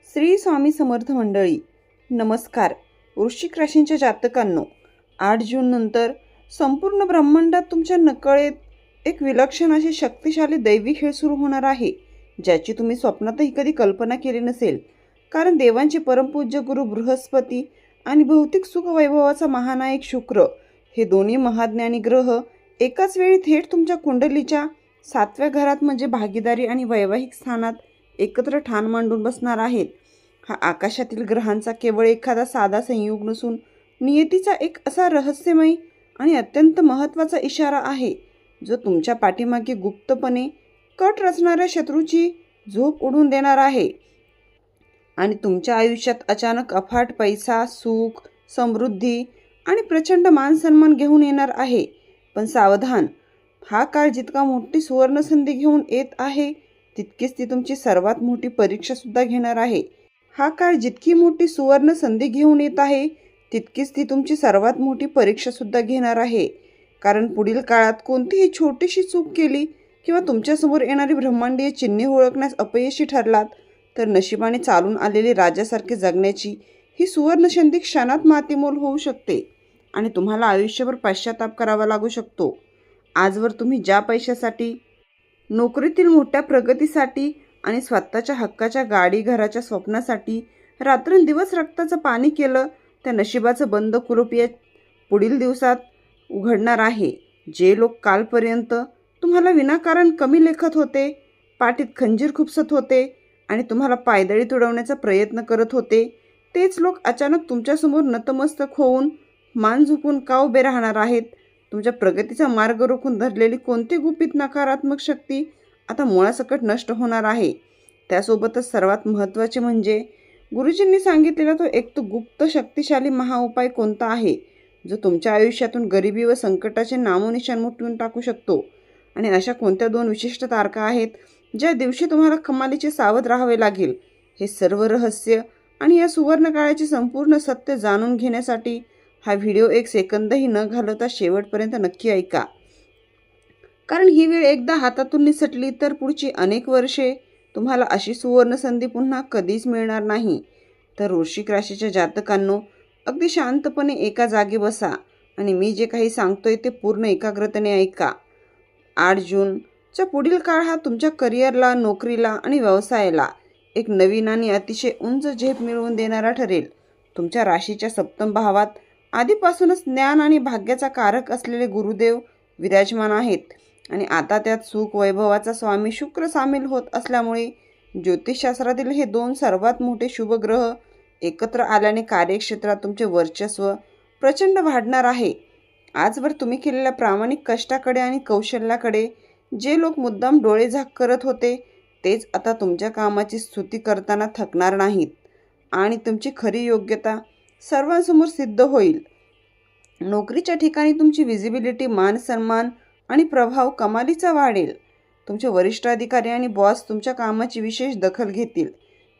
श्री स्वामी समर्थ मंडळी, नमस्कार. वृश्चिक राशींच्या जातकांनो, 8 जून नंतर संपूर्ण ब्रह्मांडात तुमच्या नकळत एक विलक्षण अशी शक्तिशाली दैवी खेळ सुरू होणार आहे, ज्याची तुम्ही स्वप्नातही कधी कल्पना केली नसेल. कारण देवांचे परमपूज्य गुरु बृहस्पती आणि भौतिक सुख वैभवाचा महानायक शुक्र हे दोन्ही महाज्ञानी ग्रह एकाच वेळी थेट तुमच्या कुंडलीच्या 7व्या घरात म्हणजे भागीदारी आणि वैवाहिक स्थानात एकत्र ठाण मांडून बसणार आहेत. हा आकाशातील ग्रहांचा केवळ एखादा साधा संयोग नसून नियतीचा एक असा रहस्यमय आणि अत्यंत महत्त्वाचा इशारा आहे, जो तुमच्या पाठीमागे गुप्तपणे कट रचणाऱ्या शत्रूची झोप उडवून देणार आहे आणि तुमच्या आयुष्यात अचानक अफाट पैसा, सुख, समृद्धी आणि प्रचंड मानसन्मान घेऊन येणार आहे. पण सावधान, हा काळ जितका मोठी सुवर्णसंधी घेऊन येत आहे, तितकीच ती तुमची सर्वात मोठी परीक्षा सुद्धा घेणार आहे. हा काळ जितकी मोठी सुवर्ण संधी घेऊन येत आहे, तितकीच ती तुमची सर्वात मोठी परीक्षा सुद्धा घेणार आहे. कारण पुढील काळात कोणतीही छोटीशी चूक केली किंवा तुमच्यासमोर येणारी ब्रह्मांडीय चिन्हे ओळखण्यास अपयशी ठरलात, तर नशिबाने चालून आलेली राजासारखे जगण्याची ही सुवर्ण संधी क्षणात मातीमोल होऊ शकते आणि तुम्हाला आयुष्यभर पश्चाताप करावा लागू शकतो. आजवर तुम्ही ज्या पैशासाठी, नोकरीतील मोठ्या प्रगतीसाठी आणि स्वतःच्या हक्काच्या गाडी घराच्या स्वप्नासाठी रात्रंदिवस रक्ताचं पाणी केलं, त्या नशिबाचं बंद कुलूप या पुढील दिवसात उघडणार आहे. जे लोक कालपर्यंत तुम्हाला विनाकारण कमी लेखत होते, पाठीत खंजीर खुपसत होते आणि तुम्हाला पायदळी तुडवण्याचा प्रयत्न करत होते, तेच लोक अचानक तुमच्यासमोर नतमस्तक होऊन मान झुकून का उभे राहणार आहेत. तुमच्या प्रगतीचा मार्ग रोखून धरलेली कोणती गुपित नकारात्मक शक्ती आता मुळासकट नष्ट होणार आहे. त्यासोबतच सर्वात महत्त्वाचे म्हणजे गुरुजींनी सांगितलेला तो एक तो गुप्त शक्तिशाली महाउपाय कोणता आहे, जो तुमच्या आयुष्यातून गरिबी व संकटाचे नामोनिशाण मिटवून टाकू शकतो. आणि अशा कोणत्या 2 विशिष्ट तारखा आहेत, ज्या दिवशी तुम्हाला कमालीचे सावध राहावे लागेल. हे सर्व रहस्य आणि या सुवर्ण काळाचे संपूर्ण सत्य जाणून घेण्यासाठी हा व्हिडिओ 1 सेकंदही न घालवता शेवटपर्यंत नक्की ऐका. कारण ही वेळ एकदा हातातून निसटली तर पुढची अनेक वर्षे तुम्हाला अशी सुवर्ण संधी पुन्हा कधीच मिळणार नाही. तर वृश्चिक राशीच्या जातकांनो, अगदी शांतपणे एका जागी बसा आणि मी जे काही सांगतोय ते पूर्ण एकाग्रतेने ऐका. 8 जूनचा पुढील काळ हा तुमच्या करिअरला, नोकरीला आणि व्यवसायाला एक नवीन आणि अतिशय उंच झेप मिळवून देणारा ठरेल. तुमच्या राशीच्या 7म भावात आधीपासूनच ज्ञान आणि भाग्याचा कारक असलेले गुरुदेव विराजमान आहेत आणि आता त्यात सुख वैभवाचा स्वामी शुक्र सामील होत असल्यामुळे ज्योतिषशास्त्रातील हे 2 सर्वात मोठे शुभ ग्रह एकत्र आल्याने कार्यक्षेत्रात तुमचे वर्चस्व प्रचंड वाढणार आहे. आजवर तुम्ही केलेल्या प्रामाणिक कष्टाकडे आणि कौशल्याकडे जे लोक मुद्दाम डोळे झाक करत होते, तेच आता तुमच्या कामाची स्तुती करताना थकणार नाहीत आणि तुमची खरी योग्यता सर्वांसमोर सिद्ध होईल. नोकरीच्या ठिकाणी तुमची विजिबिलिटी, मान सन्मान आणि प्रभाव कमालीचा वाढेल. तुमचे वरिष्ठ अधिकारी आणि बॉस तुमच्या कामाची विशेष दखल घेतील,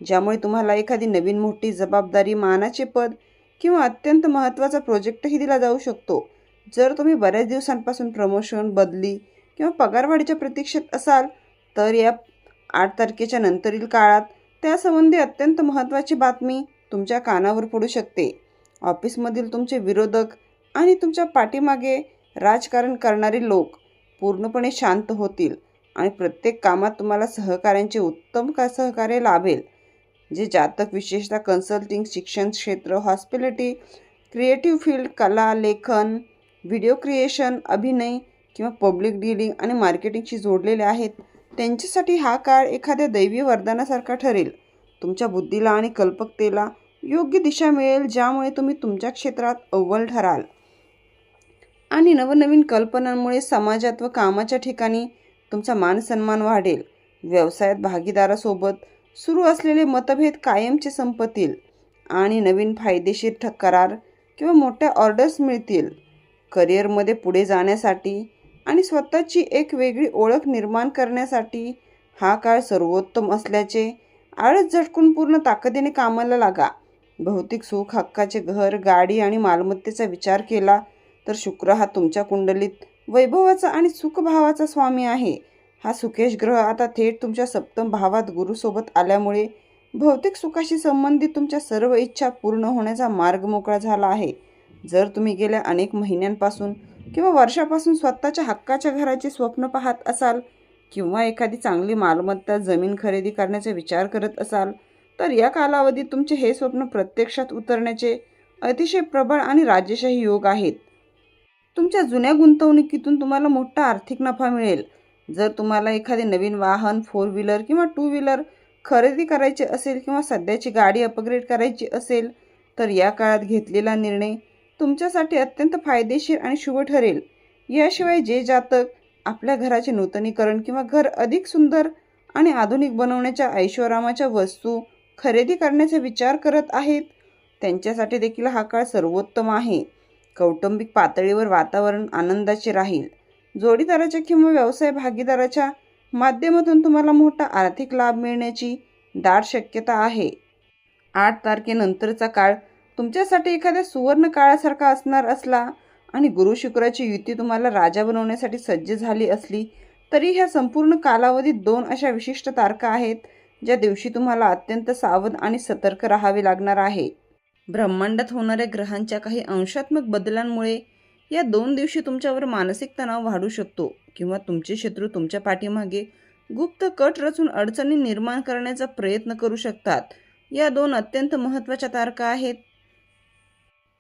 ज्यामुळे तुम्हाला एखादी नवीन मोठी जबाबदारी, मानाचे पद किंवा अत्यंत महत्त्वाचा प्रोजेक्टही दिला जाऊ शकतो. जर तुम्ही बऱ्याच दिवसांपासून प्रमोशन, बदली किंवा पगारवाढीच्या प्रतीक्षेत असाल, तर या 8 तारखेच्या नंतरील काळात त्यासंबंधी अत्यंत महत्त्वाची बातमी तुमच्या कानावर पडू शकते. ऑफिसमधील तुमचे विरोधक आणि तुमच्या पाठीमागे राजकारण करणारे लोक पूर्णपणे शांत होतील आणि प्रत्येक कामात तुम्हाला सहकाऱ्यांचे उत्तम सहकार्य लाभेल. जे जातक विशेषतः कन्सल्टिंग, शिक्षण क्षेत्र, हॉस्पिटॅलिटी, क्रिएटिव्ह फील्ड, कला, लेखन, व्हिडिओ क्रिएशन, अभिनय किंवा पब्लिक डीलिंग आणि मार्केटिंगशी जोडलेले आहेत, त्यांच्यासाठी हा काळ एखाद्या दैवी वरदानासारखा ठरेल. तुमच्या बुद्धीला आणि कल्पकतेला योग्य दिशा मिळेल, ज्यामुळे तुम्ही तुमच्या क्षेत्रात अव्वल ठराल आणि नवनवीन कल्पनांमुळे समाजात व कामाच्या ठिकाणी तुमचा मानसन्मान वाढेल. व्यवसायात भागीदारासोबत सुरू असलेले मतभेद कायमचे संपतील आणि नवीन फायदेशीर करार किंवा मोठ्या ऑर्डर्स मिळतील. करिअरमध्ये पुढे जाण्यासाठी आणि स्वतःची एक वेगळी ओळख निर्माण करण्यासाठी हा काळ सर्वोत्तम असल्याचे आळस झटकून पूर्ण ताकदीने कामाला लागा. भौतिक सुख, हक्काचे घर, गाडी आणि मालमत्तेचा विचार केला तर शुक्र हा तुमच्या कुंडलीत वैभवाचा आणि सुखभावाचा स्वामी आहे. हा सुकेश ग्रह आता थेट तुमच्या 7म भावात गुरुसोबत आल्यामुळे भौतिक सुखाशी संबंधित तुमच्या सर्व इच्छा पूर्ण होण्याचा मार्ग मोकळा झाला आहे. जर तुम्ही गेल्या अनेक महिन्यांपासून किंवा वर्षापासून स्वतःच्या हक्काच्या घराचे स्वप्न पाहत असाल किंवा एखादी चांगली मालमत्ता जमीन खरेदी करण्याचा विचार करत असाल, तर या कालावधीत तुमचे हे स्वप्न प्रत्यक्षात उतरण्याचे अतिशय प्रबळ आणि राजेशाही योग आहेत. तुमच्या जुन्या गुंतवणुकीतून तुम्हाला मोठा आर्थिक नफा मिळेल. जर तुम्हाला एखादे नवीन वाहन, 4 व्हीलर किंवा 2 व्हीलर खरेदी करायचे असेल किंवा सध्याची गाडी अपग्रेड करायची असेल, तर या काळात घेतलेला निर्णय तुमच्यासाठी अत्यंत फायदेशीर आणि शुभ ठरेल. याशिवाय जे जातक आपल्या घराचे नूतनीकरण किंवा घर अधिक सुंदर आणि आधुनिक बनवण्याच्या ऐषोआरामाच्या वस्तू खरेदी करण्याचा विचार करत आहेत, त्यांच्यासाठी देखील हा काळ सर्वोत्तम आहे. कौटुंबिक पातळीवर वातावरण आनंदाचे राहील. जोडीदाराच्या किंवा व्यवसाय भागीदाराच्या माध्यमातून तुम्हाला मोठा आर्थिक लाभ मिळण्याची दाट शक्यता आहे. 8 तारखेनंतरचा काळ तुमच्यासाठी एखाद्या सुवर्ण काळासारखा असणार असला आणि गुरु शुक्राची युती तुम्हाला राजा बनवण्यासाठी सज्ज झाली असली, तरी ह्या संपूर्ण कालावधीत 2 अशा विशिष्ट तारखा आहेत ज्या दिवशी तुम्हाला अत्यंत सावध आणि सतर्क राहावे लागणार आहे. ब्रह्मांडात होणाऱ्या ग्रहांच्या काही अंशात्मक बदलांमुळे या 2 दिवशी तुमच्यावर मानसिक तणाव वाढू शकतो किंवा तुमचे शत्रू तुमच्या पाठीमागे गुप्त कट रचून अडचणी निर्माण करण्याचा प्रयत्न करू शकतात. या 2 अत्यंत महत्त्वाच्या तारखा आहेत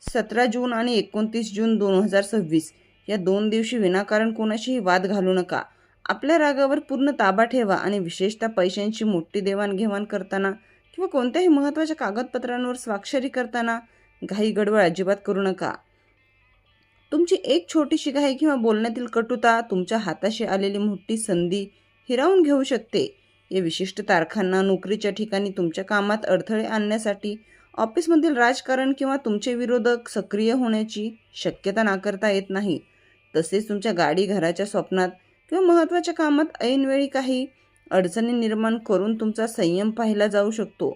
17 जून आणि 29 जून 2026. या 2 दिवशी विनाकारण कोणाशीही वाद घालू नका. आपल्या रागावर पूर्ण ताबा ठेवा आणि विशेषतः पैशांची मोठी देवाणघेवाण करताना किंवा कोणत्याही महत्त्वाच्या कागदपत्रांवर स्वाक्षरी करताना घाई गडबड अजिबात करू नका. तुमची एक छोटीशी घाई किंवा बोलण्यातील कटुता तुमच्या हाताशी आलेली मोठी संधी हिरावून घेऊ शकते. या विशिष्ट तारखांना नोकरीच्या ठिकाणी तुमच्या कामात अडथळे आणण्यासाठी ऑफिसमधील राजकारण किंवा तुमचे विरोधक सक्रिय होण्याची शक्यता नाकारता येत नाही. तसेच तुमच्या गाडी, घराच्या स्वप्नात किंवा महत्त्वाच्या कामात ऐनवेळी काही अडचणी निर्माण करून तुमचा संयम पाहिला जाऊ शकतो.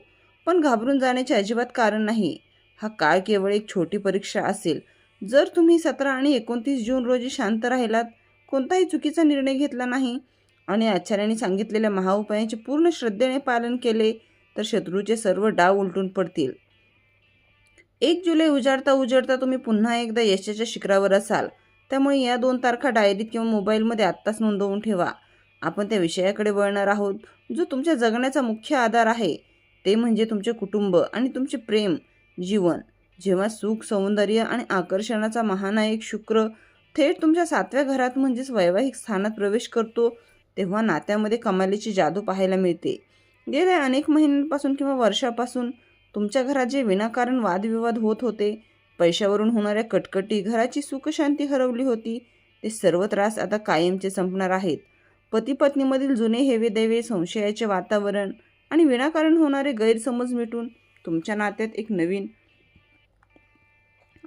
पण घाबरून जाण्याचे अजिबात कारण नाही. हा काळ केवळ एक छोटी परीक्षा असेल. जर तुम्ही 17 आणि 29 जून रोजी शांत राहिलात, कोणताही चुकीचा निर्णय घेतला नाही आणि आचार्यांनी सांगितलेल्या महाउपायांचे पूर्ण श्रद्धेने पालन केले, तर शत्रूचे सर्व डाव उलटून पडतील. 1 जुलै उजाडता उजाडता तुम्ही पुन्हा एकदा यशाच्या शिखरावर असाल. त्यामुळे या 2 तारखा डायरीत किंवा मोबाईलमध्ये आत्ताच नोंदवून ठेवा. आपण त्या विषयाकडे वळणार आहोत जो तुमच्या जगण्याचा मुख्य आधार आहे. ते म्हणजे तुमचे कुटुंब आणि तुमचे प्रेम जीवन. जेव्हा सुख, सौंदर्य आणि आकर्षणाचा महानायक शुक्र थेट तुमच्या 7व्या घरात म्हणजेच वैवाहिक स्थानात प्रवेश करतो, तेव्हा नात्यामध्ये कमालीची जादू पाहायला मिळते. गेल्या अनेक महिन्यांपासून किंवा वर्षापासून तुमच्या घरात जे विनाकारण वादविवाद होत होते, पैशावरून होणाऱ्या कटकटी, घराची सुखशांती हरवली होती, ते सर्व त्रास आता कायमचे संपणार आहेत. पती-पत्नीमधील जुने हेवेदेवे, संशयाचे वातावरण आणि विनाकारण होणारे गैरसमज मिटून तुमच्या नात्यात एक नवीन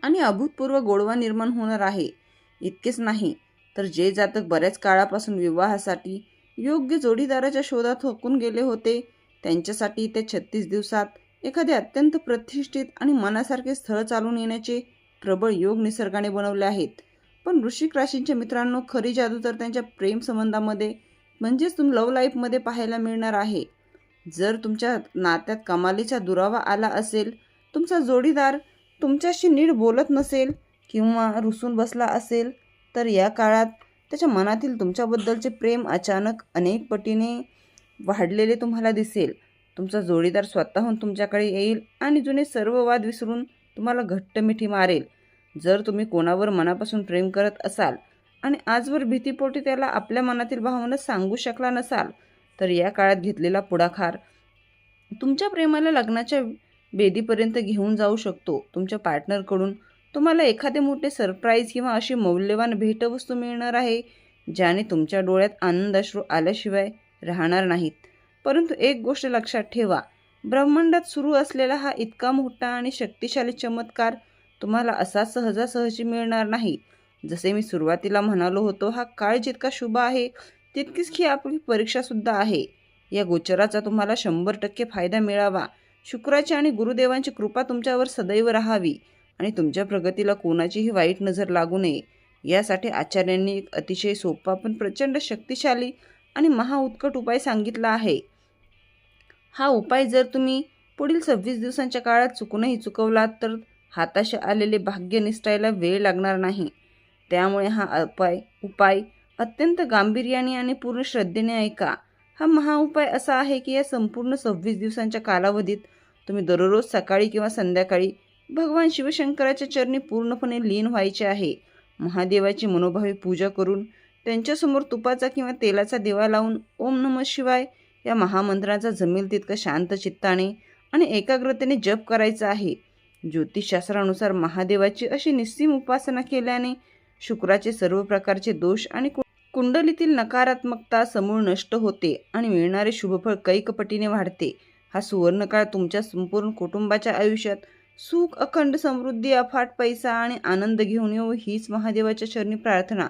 आणि अभूतपूर्व गोडवा निर्माण होणार आहे. इतकेच नाही, तर जे जातक बऱ्याच काळापासून विवाहासाठी योग्य जोडीदाराच्या शोधात थकून गेले होते, त्यांच्यासाठी त्या 36 दिवसात एखादे अत्यंत प्रतिष्ठित आणि मनासारखे स्थळ चालून येण्याचे प्रबळ योग निसर्गाने बनवले आहेत. पण वृश्चिक राशींच्या मित्रांनो, खरी जादू तर त्यांच्या प्रेम संबंधामध्ये म्हणजेच लव्ह लाईफमध्ये पाहायला मिळणार आहे. जर तुमच्या नात्यात कमालीचा दुरावा आला असेल, तुमचा जोडीदार तुमच्याशी नीट बोलत नसेल किंवा रुसून बसला असेल, तर या काळात त्याच्या मनातील तुमच्याबद्दलचे प्रेम अचानक अनेक पटीने वाढलेले तुम्हाला दिसेल. तुमचा जोडीदार स्वतःहून तुमच्याकडे येईल आणि जुने सर्व वाद विसरून तुम्हाला घट्ट मिठी मारेल. जर तुम्ही कोणावर मनापासून प्रेम करत असाल आणि आजवर भीतीपोटी त्याला आपल्या मनातील भावना सांगू शकला नसाल, तर या काळात घेतलेला पुढाकार तुमच्या प्रेमाला लग्नाच्या बेदीपर्यंत घेऊन जाऊ शकतो. तुमच्या पार्टनरकडून तुम्हाला एखादे मोठे सरप्राईज किंवा अशी मौल्यवान भेटवस्तू मिळणार आहे ज्याने तुमच्या डोळ्यात आनंदाश्रू आल्याशिवाय राहणार नाहीत. परंतु एक गोष्ट लक्षात ठेवा, ब्रह्मांडात सुरू असलेला हा इतका मोठा आणि शक्तिशाली चमत्कार तुम्हाला असा सहजासहजी मिळणार नाही. जसे मी सुरुवातीला म्हणालो होतो, हा काळ जितका शुभ आहे तितकीच ही आपली परीक्षासुद्धा आहे. या गोचराचा तुम्हाला 100% फायदा मिळावा, शुक्राची आणि गुरुदेवांची कृपा तुमच्यावर सदैव राहावी आणि तुमच्या प्रगतीला कोणाचीही वाईट नजर लागू नये, यासाठी आचार्यांनी एक अतिशय सोपा पण प्रचंड शक्तिशाली आणि महाउत्कट उपाय सांगितला आहे. हा उपाय जर तुम्ही पुढील 26 दिवसांच्या काळात चुकूनही चुकवलात तर हाताशी आलेले भाग्य निसटायला वेळ लागणार नाही. त्यामुळे हा उपाय अत्यंत गांभीर्याने आणि पूर्ण श्रद्धेने ऐका. हा महाउपाय असा आहे की या संपूर्ण 26 दिवसांच्या कालावधीत तुम्ही दररोज सकाळी किंवा संध्याकाळी भगवान शिवशंकराच्या चरणी पूर्णपणे लीन व्हायचे आहे. महादेवाची मनोभावे पूजा करून त्यांच्यासमोर तुपाचा किंवा तेलाचा दिवा लावून ओम नमः शिवाय या महामंत्राचा जमेल तितकं शांत चित्ताने आणि एकाग्रतेने जप करायचा आहे. ज्योतिषशास्त्रानुसार महादेवाची अशी निस्सीम उपासना केल्याने शुक्राचे सर्व प्रकारचे दोष आणि कुंडलीतील नकारात्मकता समूळ नष्ट होते आणि मिळणारे शुभफळ कैकपटीने वाढते. हा सुवर्णकाळ तुमच्या संपूर्ण कुटुंबाच्या आयुष्यात सुख, अखंड समृद्धी, अफाट पैसा आणि आनंद घेऊन येऊ हीच महादेवाच्या चरणी प्रार्थना.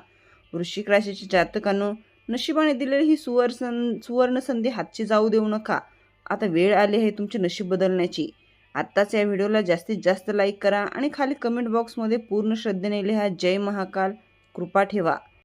वृश्चिक राशीच्या जातकांनो, नशिबाने दिलेली ही सुवर्ण संधी हातची जाऊ देऊ नका. आता वेळ आली आहे तुमचे नशीब बदलण्याची. आत्ताच या व्हिडिओला जास्तीत जास्त लाईक करा आणि खाली कमेंट बॉक्समध्ये पूर्ण श्रद्धेने लिहा जय महाकाल, कृपा ठेवा.